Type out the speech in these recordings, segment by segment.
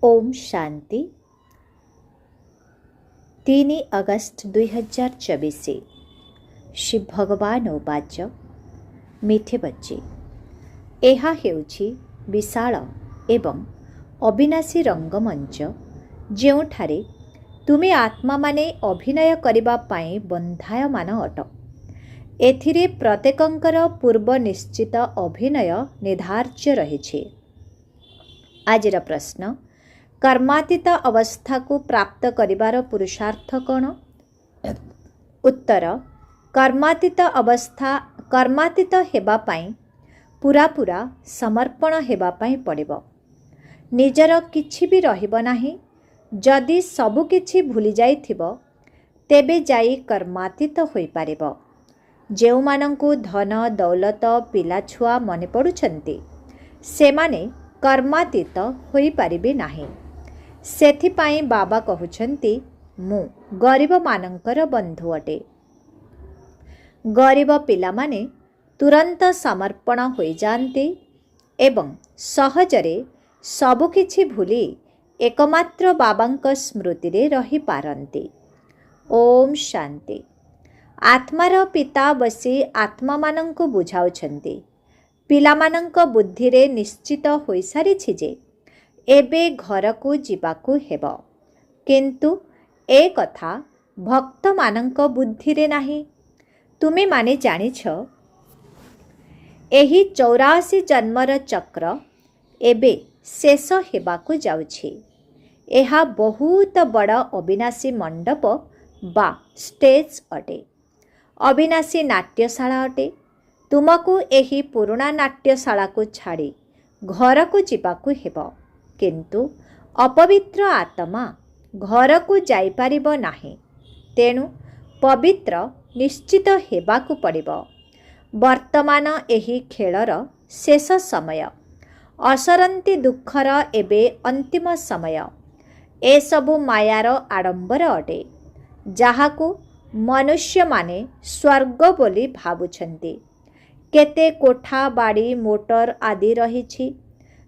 ओम शांति 3 अगस्त 2024 श्री भगवान वाच मिठे बच्चे ଏହା ହେଉଛି ବିଶାଳ ଏବଂ ଅବିନାଶୀ ରଙ୍ଗମଞ୍ଚ ଯେଉଁଠାରେ ତୁମେ ଆତ୍ମାମାନେ ଅଭିନୟ କରିବା ପାଇଁ ବନ୍ଧାୟମାନ ଅଟ। ଏଥିରେ ପ୍ରତ୍ୟେକଙ୍କର ପୂର୍ବ ନିଶ୍ଚିତ ଅଭିନୟ ନିର୍ଦ୍ଧାର୍ଯ୍ୟ ରହିଛି। ଆଜିର ପ୍ରଶ୍ନ, कर्मातीत अवस्था को प्राप्त करिवार पुरुषार्थ कौन? उत्तर, कर्मातीत हेबा पाई पूरा पूरा समर्पण हेबा पाई पड़िबो। निजर किछि भी रहिबो नाही। जदि सबु किछि भूली जाइथिबो तेबे जाई कर्मातीत होई पारिबो। जेउ मानंकु धन दौलत पिला छुआ मने पडुछंती सेमाने कर्मातीत होई पारिबे नाही। सेथिपाई बाबा कहउछंती मु गरीब मानंकर बंधु अटे। गरीब पिला माने तुरंत समर्पण होई जानते एवं सहजरे सबु किछि भूली एकमात्र बाबांक स्मृति रे रही पारंती। ओम शांति। आत्मार पिता बसी आत्मा मानंको बुझाउछंती। पिला मानंक बुद्धि रे निश्चित होई सारिछि जे एबे घर को जीवाकू हेब, किंतु ए कथा भक्त मानंक बुद्धि रे नाही। तुमे माने जानिछ एही 84 जन्मर चक्र एबे शेष हेबाकू जाउछि। एहा बहुत बड़ अविनाशी मंडप बा स्टेज अटे। अविनाशी नाट्यशाला अटे। तुमको एही पुराणा नाट्यशाला को छाड़ी घर को जीवाकू हेब, किंतु अपवित्र आत्मा घर को जाई पारिबो नाही। तेणु पवित्र निश्चित हेबाकू पड़िबो। वर्तमान एही खेलर शेष समय, असरंती दुखर एबे अंतिम समय। ए सबु मायार आडंबर अटे, जाहाकू मनुष्य माने स्वर्ग बोली भाबुछंती। केते कोठा बाड़ी मोटर आदि रहिछि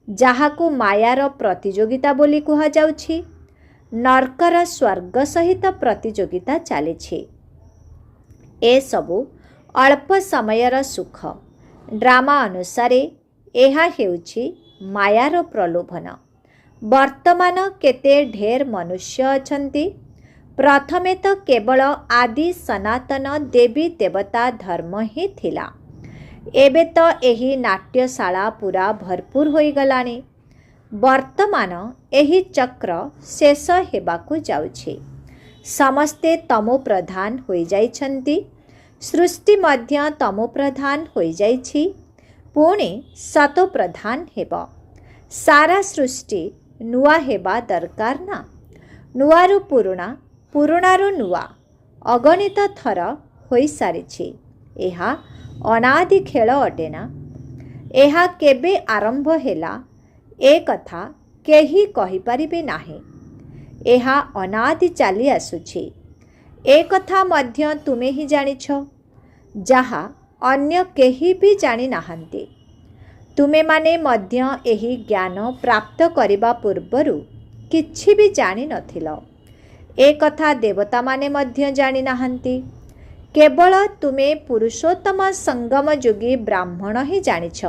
जाहाकू मायार प्रतियोगिता बोली कुहा जाउछि। नरकर स्वर्ग सहित प्रतियोगिता चलिछि। ए सबु अल्प समयर सुख। ड्रामा अनुसारे एहा हेउछि मायार प्रलोभन। वर्तमान केते ढेर मनुष्य अछंती। प्रथमे तो केवल आदि सनातन देवी देवता धर्म ही थिला। एबे तो एही नाट्यशाला पूरा भरपूर होई गलानी। वर्तमान एही चक्र शेष हेबाकू जाउछि। समस्ते तमो प्रधान होई जाइछंती। सृष्टि मध्य तमो प्रधान होई जाइछि, पुणी सतो प्रधान हेब। सारा सृष्टि नुआ हेबा दरकार ना। नुआरु पुरुणा, पुरुणारु नुआ अगणित थर होई सारिछि। एहा अनादि खेल अटेना। एहा केबे आरंभ हेला ए कथा केही कहि परिबे नाही। एहा अनादि चली आसुछि। ए कथा मध्य तुमे ही जानिछ, जहा अन्य केही भी जानि नाहंती। तुमे माने मध्य एही ज्ञान प्राप्त करिबा पूर्वरु किछि भी जानि नथिलो। ए कथा देवता माने मध्य जानि नाहंती। केवल तुमे पुरुषोत्तम संगम योगी ब्राह्मण ही जानिछ।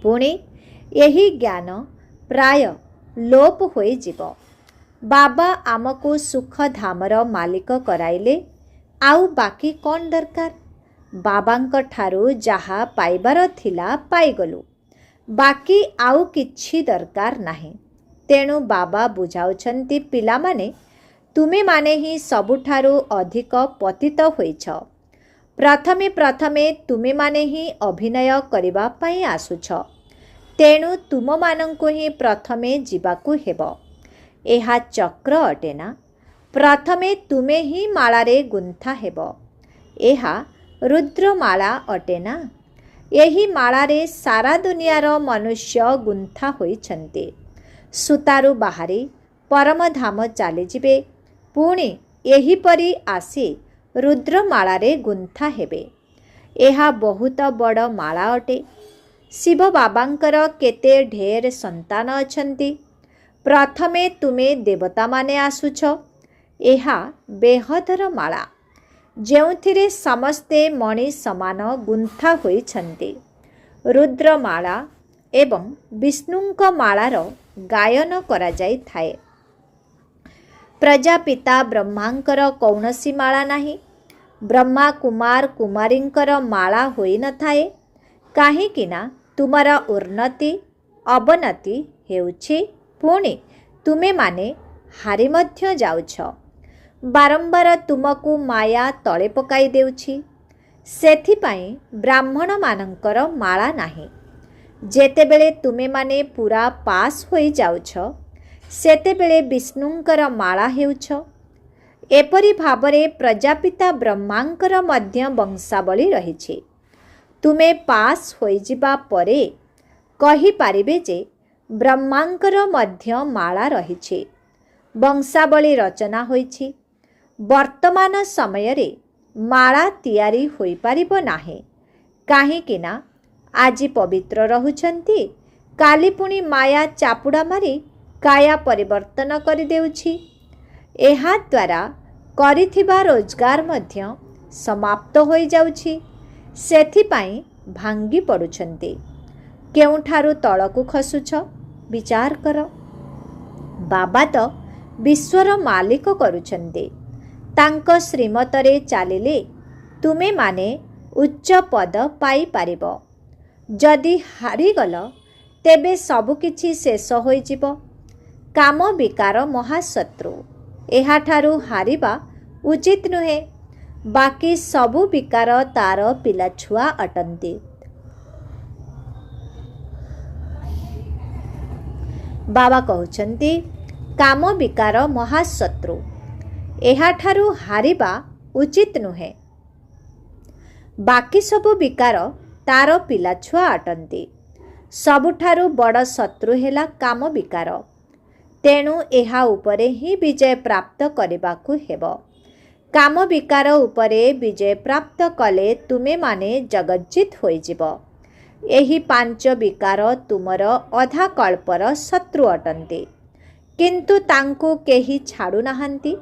पुणी यही ज्ञान प्राय लोप होई जीव। बाबा आमको सुख धामर मालिक कराइले, आउ बाकी कौन दरकार? बाबांक ठारू जहा पाइबार थिला पाइगलु, बाकी आउ किछि दरकार नाही। तेणु बाबा बुझाउछंती पिला माने तुमे माने ही सबुठारू अधिक पतित होइछ। प्रथमे प्रथमे तुमे माने ही अभिनय करिबा पई आसुछ। तेणु तुम मानंकु ही प्रथमे जीवाकू हेब। एहा चक्र अटेना। प्रथमे तुमे ही मालारे गुंथा हेब। एहा रुद्रमाला अटेना। एही मालारे सारा दुनियार मनुष्य गुंथा होइछंती। सुतारू बाहारी परम धाम चली जिबे, पुणी एहीपरि आसी रुद्रमालारे गुंथा हेबे। एहा बहुत बड़ माला अटे। शिव बाबांकर केते ढेर संतान अछंती। प्रथमे तुमे देवता माने आसुछ। एहा बेहदर माला ଯେଉଁଥିରେ ସମସ୍ତେ ମଣି ସମାନ ଗୁନ୍ଥା ହୋଇଛନ୍ତି। ରୁଦ୍ରମାଳା ଏବଂ ବିଷ୍ଣୁଙ୍କ ମାଳାର ଗାୟନ କରାଯାଇଥାଏ। ପ୍ରଜାପିତା ବ୍ରହ୍ମାଙ୍କର କୌଣସି ମାଳା ନାହିଁ। ବ୍ରହ୍ମା କୁମାର କୁମାରୀଙ୍କର ମାଳା ହୋଇନଥାଏ, କାହିଁକିନା ତୁମର ଉନ୍ନତି ଅବନତି ହେଉଛି, ପୁଣି ତୁମେମାନେ ହାରି ମଧ୍ୟ ଯାଉଛ। ବାରମ୍ବାର ତୁମକୁ ମାୟା ତଳେ ପକାଇ ଦେଉଛି। ସେଥିପାଇଁ ବ୍ରାହ୍ମଣମାନଙ୍କର ମାଳା ନାହିଁ। ଯେତେବେଳେ ତୁମେମାନେ ପୁରା ପାସ୍ ହୋଇଯାଉଛ, ସେତେବେଳେ ବିଷ୍ଣୁଙ୍କର ମାଳା ହେଉଛ। ଏପରି ଭାବରେ ପ୍ରଜାପିତା ବ୍ରହ୍ମାଙ୍କର ମଧ୍ୟ ବଂଶାବଳୀ ରହିଛି। ତୁମେ ପାସ୍ ହୋଇଯିବା ପରେ କହିପାରିବେ ଯେ ବ୍ରହ୍ମାଙ୍କର ମଧ୍ୟ ମାଳା ରହିଛି, ବଂଶାବଳୀ ରଚନା ହୋଇଛି। ବର୍ତ୍ତମାନ ସମୟରେ ମାଳା ତିଆରି ହୋଇପାରିବ ନାହିଁ, କାହିଁକିନା ଆଜି ପବିତ୍ର ରହୁଛନ୍ତି, କାଲି ପୁଣି ମାୟା ଚାପୁଡ଼ା ମାରି କାୟା ପରିବର୍ତ୍ତନ କରିଦେଉଛି। ଏହାଦ୍ୱାରା କରିଥିବା ରୋଜଗାର ମଧ୍ୟ ସମାପ୍ତ ହୋଇଯାଉଛି। ସେଥିପାଇଁ ଭାଙ୍ଗି ପଡ଼ୁଛନ୍ତି। କେଉଁଠାରୁ ତଳକୁ ଖସୁଛ ବିଚାର କର। ବାବା ତ ବିଶ୍ୱର ମାଲିକ କରୁଛନ୍ତି। ତାଙ୍କ ଶ୍ରୀମତରେ ଚାଲିଲେ ତୁମେମାନେ ଉଚ୍ଚ ପଦ ପାଇପାରିବ। ଯଦି ହାରିଗଲ ତେବେ ସବୁକିଛି ଶେଷ ହୋଇଯିବ। କାମ ବିକାର ମହାଶତ୍ରୁ। ଏହାଠାରୁ ହାରିବା ଉଚିତ ନୁହେଁ। ବାକି ସବୁ ବିକାର ତାର ପିଲାଛୁଆ ଅଟନ୍ତି। ବାବା କହୁଛନ୍ତି କାମ ବିକାର ମହାଶତ୍ରୁ। ଏହାଠାରୁ ହାରିବା ଉଚିତ ନୁହେଁ। ବାକି ସବୁ ବିକାର ତାର ପିଲାଛୁଆ ଅଟନ୍ତି। ସବୁଠାରୁ ବଡ଼ ଶତ୍ରୁ ହେଲା କାମ ବିକାର। ତେଣୁ ଏହା ଉପରେ ହିଁ ବିଜୟ ପ୍ରାପ୍ତ କରିବାକୁ ହେବ। କାମ ବିକାର ଉପରେ ବିଜୟ ପ୍ରାପ୍ତ କଲେ ତୁମେମାନେ ଜଗଜ୍ଜିତ ହୋଇଯିବ। ଏହି ପାଞ୍ଚ ବିକାର ତୁମର ଅଧା କଳ୍ପର ଶତ୍ରୁ ଅଟନ୍ତି, କିନ୍ତୁ ତାଙ୍କୁ କେହି ଛାଡ଼ୁନାହାନ୍ତି।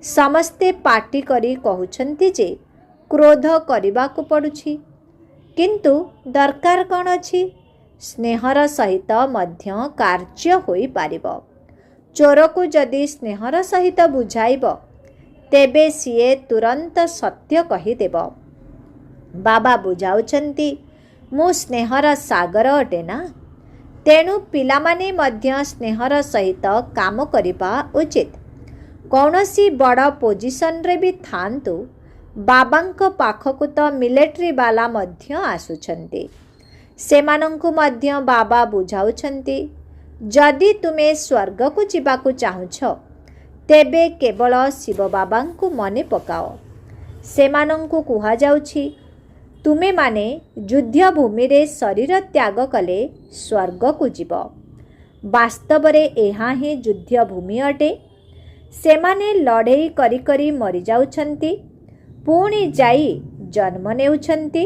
ସମସ୍ତେ ପାଟି କରି କହୁଛନ୍ତି ଯେ କ୍ରୋଧ କରିବାକୁ ପଡ଼ୁଛି, କିନ୍ତୁ ଦରକାର କ'ଣ ଅଛି? ସ୍ନେହର ସହିତ ମଧ୍ୟ କାର୍ଯ୍ୟ ହୋଇପାରିବ। ଚୋରକୁ ଯଦି ସ୍ନେହର ସହିତ ବୁଝାଇବ, ତେବେ ସିଏ ତୁରନ୍ତ ସତ୍ୟ କହିଦେବ। ବାବା ବୁଝାଉଛନ୍ତି, ମୁଁ ସ୍ନେହର ସାଗର ଅଟେ ନା, ତେଣୁ ପିଲାମାନେ ମଧ୍ୟ ସ୍ନେହର ସହିତ କାମ କରିବା ଉଚିତ। କୌଣସି ବଡ଼ ପୋଜିସନରେ ବି ଥାଆନ୍ତୁ, ବାବାଙ୍କ ପାଖକୁ ତ ମିଲିଟାରୀ ବାଲା ମଧ୍ୟ ଆସୁଛନ୍ତି। ସେମାନଙ୍କୁ ମଧ୍ୟ ବାବା ବୁଝାଉଛନ୍ତି, ଯଦି ତୁମେ ସ୍ୱର୍ଗକୁ ଯିବାକୁ ଚାହୁଁଛ, ତେବେ କେବଳ ଶିବ ବାବାଙ୍କୁ ମନେ ପକାଅ। ସେମାନଙ୍କୁ କୁହାଯାଉଛି, ତୁମେମାନେ ଯୁଦ୍ଧଭୂମିରେ ଶରୀର ତ୍ୟାଗ କଲେ ସ୍ୱର୍ଗକୁ ଯିବ। ବାସ୍ତବରେ ଏହା ହିଁ ଯୁଦ୍ଧଭୂମି ଅଟେ। ସେମାନେ ଲଢ଼େଇ କରି କରି ମରିଯାଉଛନ୍ତି, ପୁଣି ଯାଇ ଜନ୍ମ ନେଉଛନ୍ତି,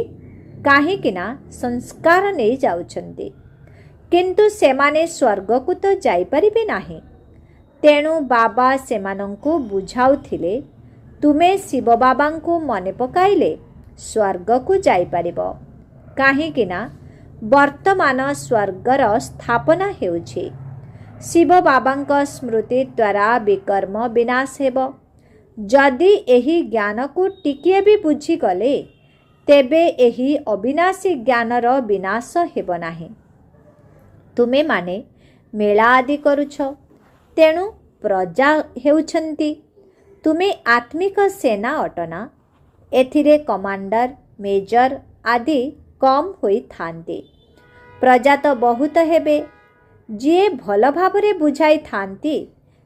କାହିଁକିନା ସଂସ୍କାର ନେଇଯାଉଛନ୍ତି। କିନ୍ତୁ ସେମାନେ ସ୍ୱର୍ଗକୁ ତ ଯାଇପାରିବେ ନାହିଁ। ତେଣୁ ବାବା ସେମାନଙ୍କୁ ବୁଝାଉଥିଲେ, ତୁମେ ଶିବ ବାବାଙ୍କୁ ମନେ ପକାଇଲେ ସ୍ୱର୍ଗକୁ ଯାଇପାରିବ, କାହିଁକିନା ବର୍ତ୍ତମାନ ସ୍ୱର୍ଗର ସ୍ଥାପନା ହେଉଛି। ଶିବ ବାବାଙ୍କ ସ୍ମୃତି ଦ୍ୱାରା ବିକର୍ମ ବିନାଶ ହେବ। ଯଦି ଏହି ଜ୍ଞାନକୁ ଟିକିଏ ବି ବୁଝିଗଲେ, ତେବେ ଏହି ଅବିନାଶୀ ଜ୍ଞାନର ବିନାଶ ହେବ ନାହିଁ। ତୁମେମାନେ ମେଳା ଆଦି କରୁଛ, ତେଣୁ ପ୍ରଜା ହେଉଛନ୍ତି। ତୁମେ ଆତ୍ମିକ ସେନା ଅଟନା। ଏଥିରେ କମାଣ୍ଡର, ମେଜର ଆଦି କମ୍ ହୋଇଥାନ୍ତି। ପ୍ରଜା ତ ବହୁତ ହେବେ। ଯିଏ ଭଲ ଭାବରେ ବୁଝାଇଥାନ୍ତି,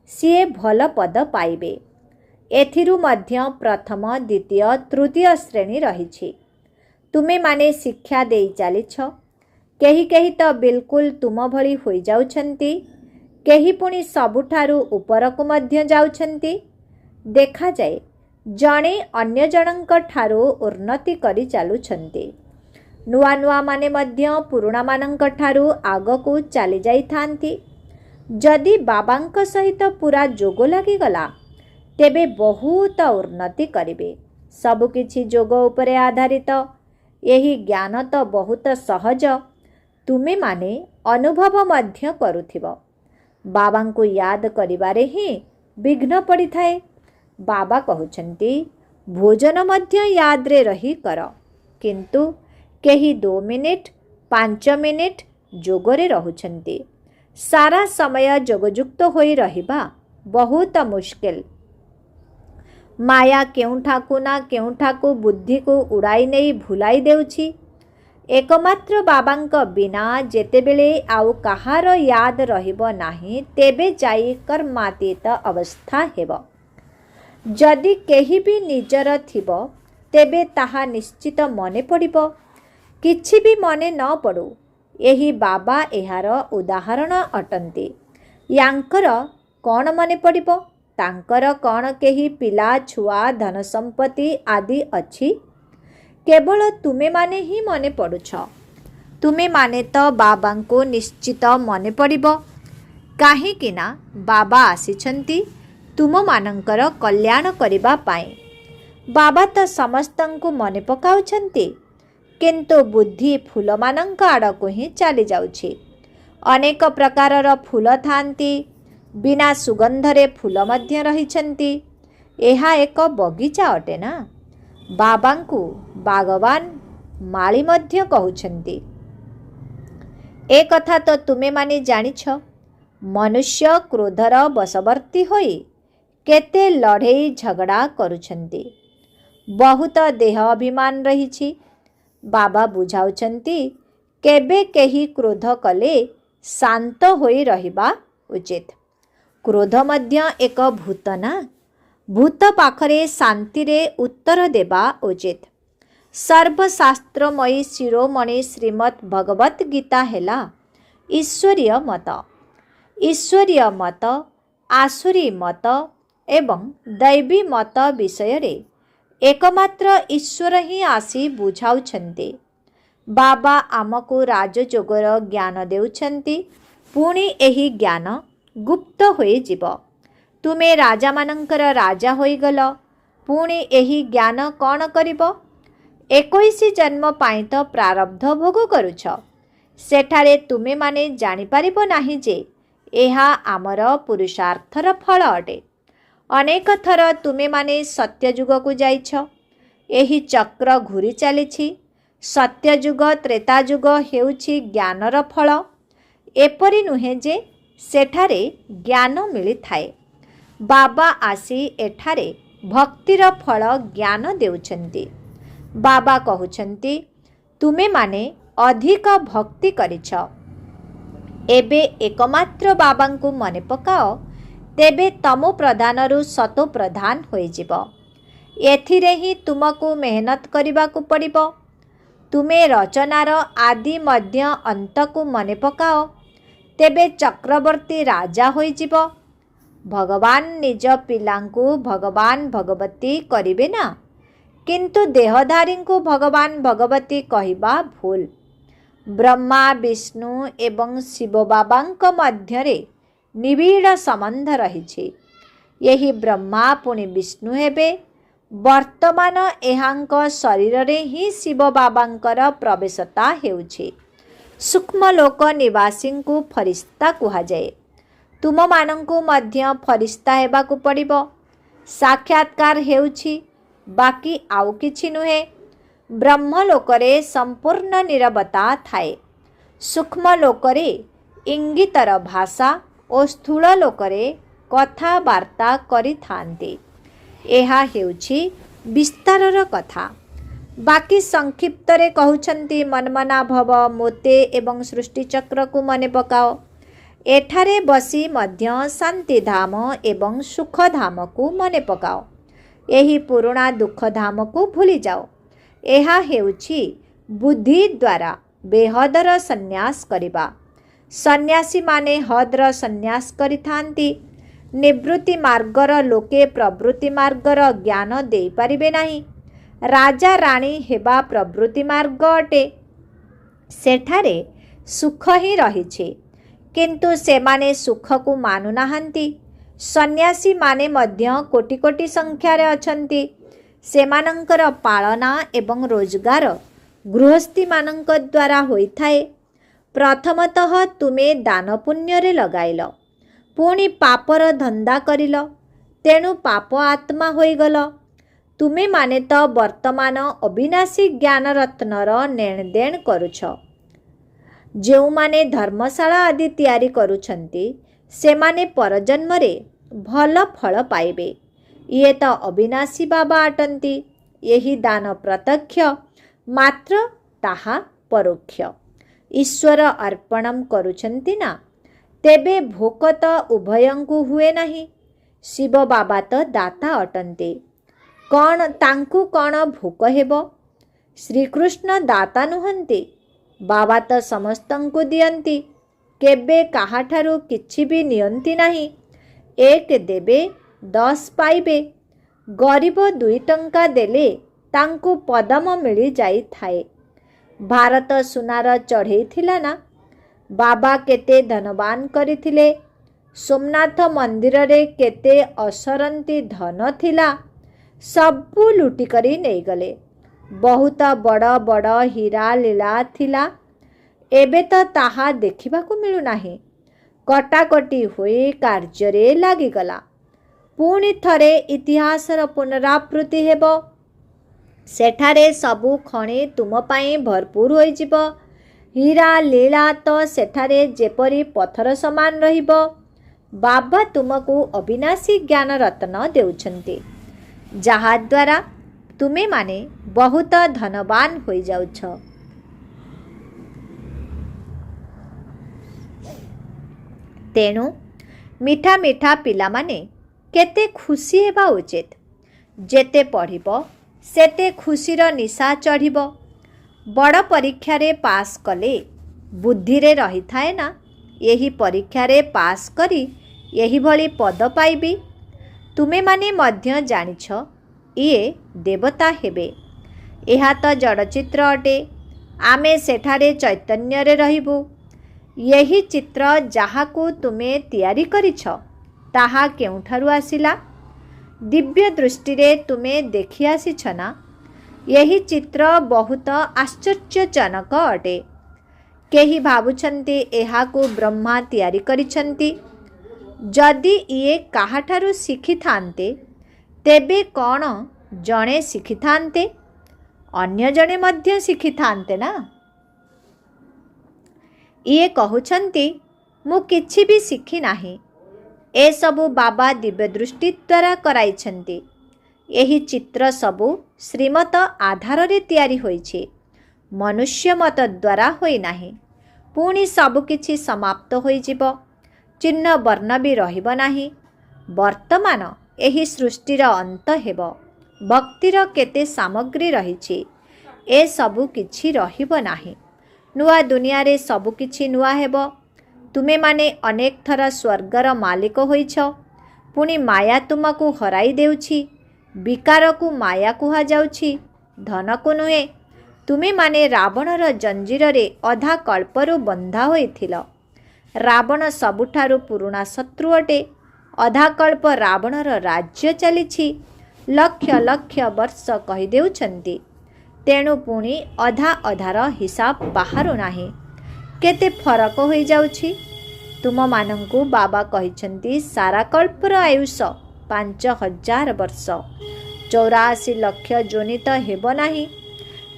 ସିଏ ଭଲ ପଦ ପାଇବେ। ଏଥିରୁ ମଧ୍ୟ ପ୍ରଥମ, ଦ୍ୱିତୀୟ, ତୃତୀୟ ଶ୍ରେଣୀ ରହିଛି। ତୁମେମାନେ ଶିକ୍ଷା ଦେଇ ଚାଲିଛ। କେହି କେହି ତ ବିଲକୁଲ ତୁମ ଭଳି ହୋଇଯାଉଛନ୍ତି, କେହି ପୁଣି ସବୁଠାରୁ ଉପରକୁ ମଧ୍ୟ ଯାଉଛନ୍ତି। ଦେଖାଯାଏ, ଜଣେ ଅନ୍ୟ ଜଣଙ୍କ ଠାରୁ ଉନ୍ନତି କରି ଚାଲୁଛନ୍ତି। ନୂଆ ନୂଆମାନେ ମଧ୍ୟ ପୁରୁଣାମାନଙ୍କ ଠାରୁ ଆଗକୁ ଚାଲିଯାଇଥାନ୍ତି। जदि बाबांक सहित पूरा जोग लागिगला तेबे बहुत उन्नति करिवे। सबकिछि जोग उपरे आधारित। यही ज्ञान तो बहुत सहज, तुमे माने अनुभव मध्य करुथिब। बाबांकु याद करिबारे ही विघ्न पड़ी थाए। बाबा कहउछन्ति भोजन मध्य याद रे रही कर, किंतु केही 2 मिनिट 5 मिनिट जोगरे रहुछन्ति। सारा समय जोगयुक्त होई रहिबा बहुत मुश्किल। माया केउठाकु ना केउठाकु बुद्धि को उड़ाई नहीं भुलाई देउछि। एकमात्र बाबांक बिना जेतेबेले आउ कहार याद रहिबो नाही तेबे जाई कर्मातीत अवस्था हेबो। जदि केही भी निजर थिबो तेबे ताहा निश्चित मने पड़िबो। किछि भी मने न पड़ू, यही बाबा एहार उदाहरण अटंती। यांकर कौन मने पड़िबो? तांकर कौन केही पिला छुआ धन संपत्ति आदि अछि? केवल तुमे माने ही मने पड़ुछ। तुमे माने तो बाबा को निश्चित मने पड़िबो, काहेकि ना बाबा आसिछन्ति तुम मानंकर कल्याण करिबा पाए। बाबा तो समस्तंकु मने पकाउछन्ति, किंतु बुद्धि फूल मानंक आड़कु ही चली जाउछि। अनेक प्रकारर फूल थांती, बिना सुगंधरे फूल मध्य रहिछन्ति। एहा एक बगीचा अटे ना। बाबांकु बागवान माली मध्य कहउछन्ति। ए कथा तो तुमे माने जानिछ। मनुष्य क्रोधर बशवर्ती होई केते लड़ेई झगड़ा करुछन्ति। बहुत देह अभिमान रहिछि। बाबा बुझाउछन्ति केबे केही क्रोध कले शांत होई रहिबा उचित। क्रोध मध्य एक भूत ना। भूत पाखरे शांति रे उत्तर देबा उचित। सर्वशास्त्रमयी शिरोमणि श्रीमद् भगवत गीता हेला ईश्वरीय मत। ईश्वरीय मत, आसुरी मत एवं दैवी मत विषय रे एकमात्र ईश्वर ही आसी बुझाउछन्ति। बाबा आमको राजयोगर ज्ञान देउछन्ति, पुणी एही ज्ञान गुप्त होई जीव। तुमे राजा मानंकर राजा होई गल, पुणी एही ज्ञान कौन करिब? 21 जन्म पाई तो प्रारब्ध भोग करुछ। सेठारे तुमे माने जानि पारिबो नाही जे एहा आमर पुरुषार्थर फल अटे। अनेक थर तुमे माने सत्ययुग को जाइछ। एही चक्र घुरी चलिछि। सत्ययुग त्रेतायुग हेउछि ज्ञानर फल। एपरि नुहे जे सेठारे ज्ञान मिली थाए। बाबा आसी एठारे भक्तिर फल ज्ञान देउछन्ति। बाबा कहउछन्ति तुमे माने अधिक भक्ति करिछ। एबे एकमात्र बाबांकु मने पकाओ, तेबे तमो प्रधानरु सतो प्रधान होई जीव। एथिरे ही तुमको मेहनत करिबाकु पड़िबो। तुमे रचनार आदि मध्य अंतकु मने पकाओ, तेबे चक्रवर्ती राजा होई जीव। भगवान निज पिलांकु भगवान भगवती करिवे ना, किंतु देहधारी को भगवान भगवती कहिबा भूल। ब्रह्मा विष्णु एवं शिव बाबांक मध्यरे निबिड़ संबंध रहिछि। यही ब्रह्मा पुनि विष्णु हेबे। वर्तमान एहांक शरीर रे ही शिव बाबांकर प्रवेशता हेउछि। सूक्ष्म लोक निवासी को फरिश्ता कुहा जाए। तुम मानंकु मध्य फरिश्ता हेबाकु पड़िबो। साक्षात्कार हेउछि, बाकी आउ किछि नुहे। ब्रह्मलोकरे संपूर्ण निरवता थाए। सूक्ष्म लोकरे इंगितर भाषा और स्थूल लोकरे कथावार्ता करि थांती। एहा हेउछि विस्तारर कथा। बाकी संक्षिप्त रे कहउछन्ति मनमना भव, मोते एवं सृष्टि चक्र को मने पकाओ। एठारे बसी मध्य शांति धाम एवं सुख धाम को मने पकाओ। एही पुरुणा दुख धाम को भूली जाओ। एहा हेउछि बुद्धि द्वारा बेहदर संन्यास करिबा। सन्यासी माने हद्र संन्यास करिथांती। निवृत्ति मार्गर लोके प्रवृत्ति मार्गर ज्ञान देई पारिबे नाही। राजा राणी हेबा प्रवृत्ति मार्ग अटे। सेठारे सुख ही रहिछि, किंतु सेमाने सुख को मानु नाहंती। सन्यासी माने मध्य कोटि कोटि संख्यारे अछंती। सेमानंकर पालना एवं रोजगार गृहस्थी मानंक द्वारा होई थाए। प्रथमतः तुमे दान पुण्य रे लगाइल, पुणी पापर धंदा करिल, तेणु पाप आत्मा होईगल। तुमे माने तो वर्तमान अविनाशी ज्ञान रत्नर नेण देण करुछ। जो माने धर्मशाला आदि तैयारी करुछंती सेमाने परजन्म रे भल फल पाइबे। ये तो अविनाशी बाबा अटंती। यही दान प्रत्यक्ष, मात्र ताहा परोक्ष। ईश्वर अर्पणम करुछंती ना, तेबे भोक तो उभयंकु हुए नहीं। शिव बाबा तो दाता अटंती, कौन तांकु कौन भोक हेबो? श्रीकृष्ण दाता नुहंती, बाबा तो समस्तंकु दियंती, केबे काहाठारु किछि भी नियंती नहीं। एक देबे 10 पाइबे। गरीब 2 टंका देले तांकु पदम मिली जाई थाए। भारत सुनार चढ़ई थिला ना, बाबा केते धनवान करिथिले। सोमनाथ मंदिर रे केते असरंती धन थिला, सबु लुटी करी नहीं गले। बहुत बड़ बड़ हीरा लीला थिला, एबे तो ताहा देखिबा को मिलु नाही। कटाकटी होई कार्य रे लागी गला। पुणी थरे इतिहासर पुनरावृत्ति हेबो। सेठारे सबु खणी तुम पाई भरपूर होई जिवो। हीरा लीला तो सेठारे जेपरी पत्थर समान रहिबो। बाबा तुमको अविनाशी ज्ञान रत्न देउछंती, जहा द्वारा तुमे माने बहुत धनवान होई जाउछ। तेणु मीठा मीठा पिला माने केते खुशी हेबा उचित। जेते पढ़िबो सेते खुशीर निशा चढ़िबो। बड़ परीक्षा रे पास कले बुद्धि रे रही थाए ना, यही परीक्षा रे पास करी यही भली पद पाइबी। तुमे माने मध्य जानिछ इए देवता हेबे। एहा तो जड़चित्र अटे। आमे सेठारे चैतन्य रे रहिबु। यही चित्र जहाकू तुमे तैयारी करिछ ताहा केउठारु आसिला? दिव्य दृष्टि रे तुमे देखि आसिछ ना? यही चित्र बहुत आश्चर्यजनक अटे। केही भाबुछंती एहाकू ब्रह्मा तैयारी करिछंती। जदि इए काहाठारु शिखि थान्ते तेबे कौन जणे शिखि थान्ते? अन्य जणे मध्य शिखि थान्ते ना। इए कहउछंती मु किछि भी शिखि नाही। ए सबु बाबा दिव्य दृष्टि द्वारा कराइछंती। एही चित्र सबु श्रीमत आधार रे तैयारी होइछे, मनुष्य मत द्वारा होई नाही। पुणी सबु किछि समाप्त होई जिवो। चिन्ह वर्ण भी रहिब नाही। वर्तमान एही सृष्टिर अंत हेबो। भक्तिर केते सामग्री रहिछि, ए सबु किछि रहिब नाही। नुआ दुनिया रे सबु किछि नुआ हेबो। तुमे माने अनेक थर स्वर्गर मालिक होइछ। पुणी माया तुमको हराई देउछि। विकार को माया कुहा जाउछि, धन को नुहे। तुमे माने रावणर जंजीर रे अधा कल्परु बंधा होइथिल। रावण सबुठारु पुरुणा शत्रु अटे। अधा कल्प रावणर राज्य चलिछि। लक्ष लक्ष वर्ष कहि देउछंती। तेणु पुणी अधा अधार हिसाब बाहरु नाही। केते फरक होई जाउछि। तुम मानंकु बाबा कहिछंती सारा कल्पर आयुष 5000 वर्ष, 84 लक्ष जोनित हेबो नाही।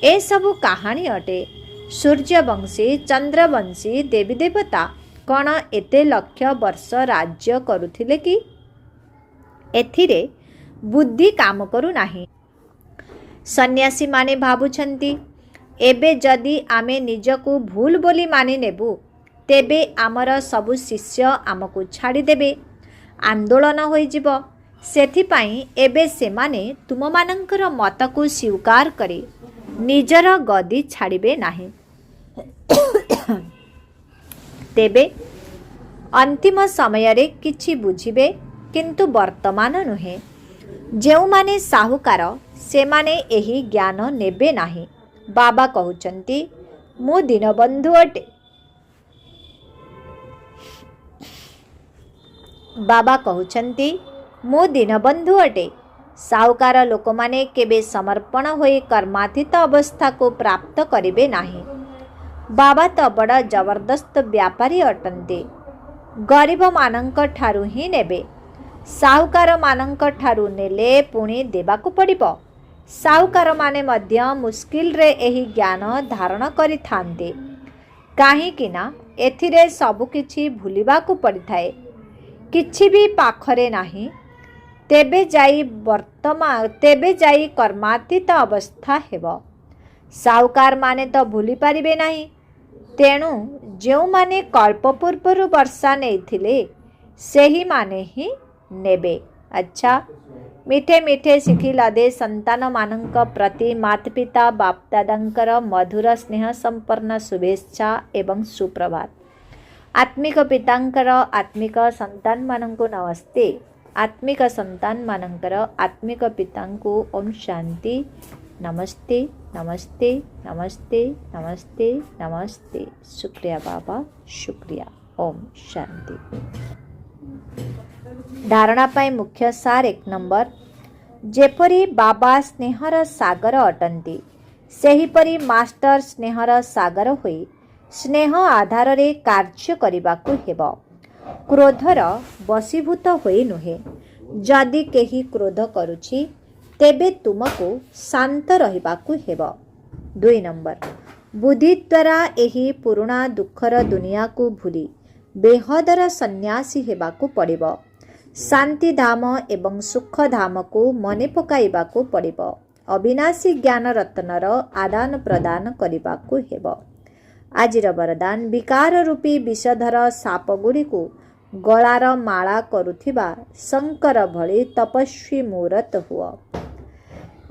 ए सबु कहानी अटे। सूर्यवंशी चंद्रवंशी देवी देवता कौन एते लक्ष वर्ष राज्य करुथिले कि? एथिरे बुद्धि काम करू नाही। सन्यासी माने भाबुछंती एबे जदि आमे निजकू भूल बोली मानि नेबु तेबे आमर सबु शिष्य आमको छाड़ी देबे, आंदोलन होई जिवो। सेथिपाई एबे सेमाने तुम मानंकर मत को स्वीकार करे निजर गदी छाड़िबे नाही। तेबे अंतिम समय रे किछि बुझिबे, किंतु वर्तमान नुहे। जेउ माने साहुकार से माने एही ज्ञान नेबे नाही। बाबा कहउचंती मु दीनबंधु अटे। बाबा कहउछन्ति मु दीनबंधु अटे। साहुकार लोक माने केबे समर्पण होई कर्मातीत अवस्था को प्राप्त करिबे नाही। बाबा तो बड़ा जबरदस्त व्यापारी अटन्ते। गरीब मानंक ठारू ही नेबे। साहुकार मानंक ठारू नेले पुणी देबाकू पड़िबो। साहुकार माने मध्य मुस्किल रे एही ज्ञान धारण करिथान्ते। काहींकि ना एथिरे सबु किछि भूलिबाकू पड़िथाए। किछि भी पाखरे नाही। तेबे जाई कर्मातीत अवस्था हेबो। साहुकार माने तो भूली पारिबे नाही। तेणु जो माने कल्प पूर्वरु वर्षा नेइथिले सेही माने ही नेबे। अच्छा, मिठे मिठे शिखिला दे संतान मानंक प्रति माता पिता बाप दादांकर मधुर स्नेह संपन्न शुभेच्छा एवं सुप्रभात। आत्मिक पितांकर आत्मिक संतान मानंको नमस्ते। आत्मिक संतान मानंकर आत्मिक पितांको ओम शांति। नमस्ते नमस्ते नमस्ते नमस्ते नमस्ते। शुक्रिया बाबा, शुक्रिया। ओम शांति। धारणा पाई मुख्य सार 1 नंबर, जेपरी बाबा स्नेहर सागर अटंती सेहीपरि मास्टर स्नेहर सागर होई स्नेह आधार रे कार्य करिबाकू हेबो। क्रोधर बसीभूत होई नुहे। जदि केही क्रोध करुछि तेबे तुमको शांत रहिबाकू हेबो। 2 नंबर, बुद्धि द्वारा एही पुराणा दुखर दुनिया को भूली बेहदर सन्यासी हेबाकू पड़िबो। शांति धाम एवं सुख धाम को मने पकाइबाकू पड़िबो। अविनाशी ज्ञान रत्नर आदान प्रदान करिबाकू हेबो। आजिर वरदान, विकार रूपी विषधर साप गुड़ी को गलार माला करुथिबा शंकर भली तपस्वी मूरत हुआ।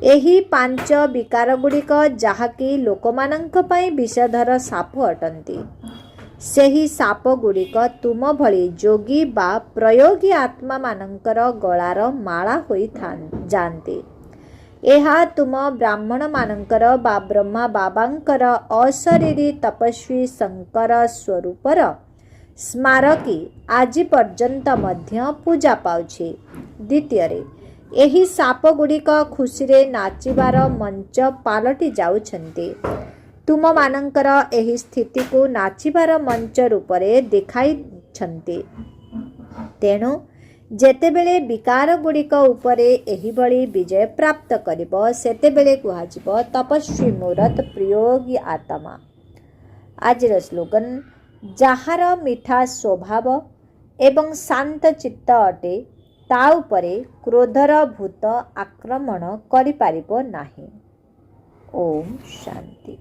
एही 5 विकार गुड़िक जहाँकि लोकमानंक पई विषधर साप अटंती, सेही साप गुड़िक तुम भली जोगी बा प्रयोगी आत्मा मानंकर गलार माला होई जानते। एहा तुम ब्राह्मण मानंकर बा ब्रह्मा बाबांकर अशरीरी तपस्वी शंकर स्वरूपर स्मारकी आज पर्यंत मध्य पूजा पाउछि। द्वितीय, एही साप गुड़िक खुशी रे नाचिबार मंच पालटी जाउछन्ते। तुम मानंकर एही स्थिति को नाचिबार मंच रूपरे देखाइछन्ते। तेणु जेतेबेले विकार गुड़िक उपरे एही भली विजय प्राप्त करिबो सेतेबेले कुहाजिबो तपस्वी मूरत प्रयोगी आत्मा। आजिर स्लोगन, जाहार मिठा स्वभाव एवं शांत चित्त अटे ता उपरे क्रोधर भूत आक्रमण करि पारिबो नाही। ओम शांति।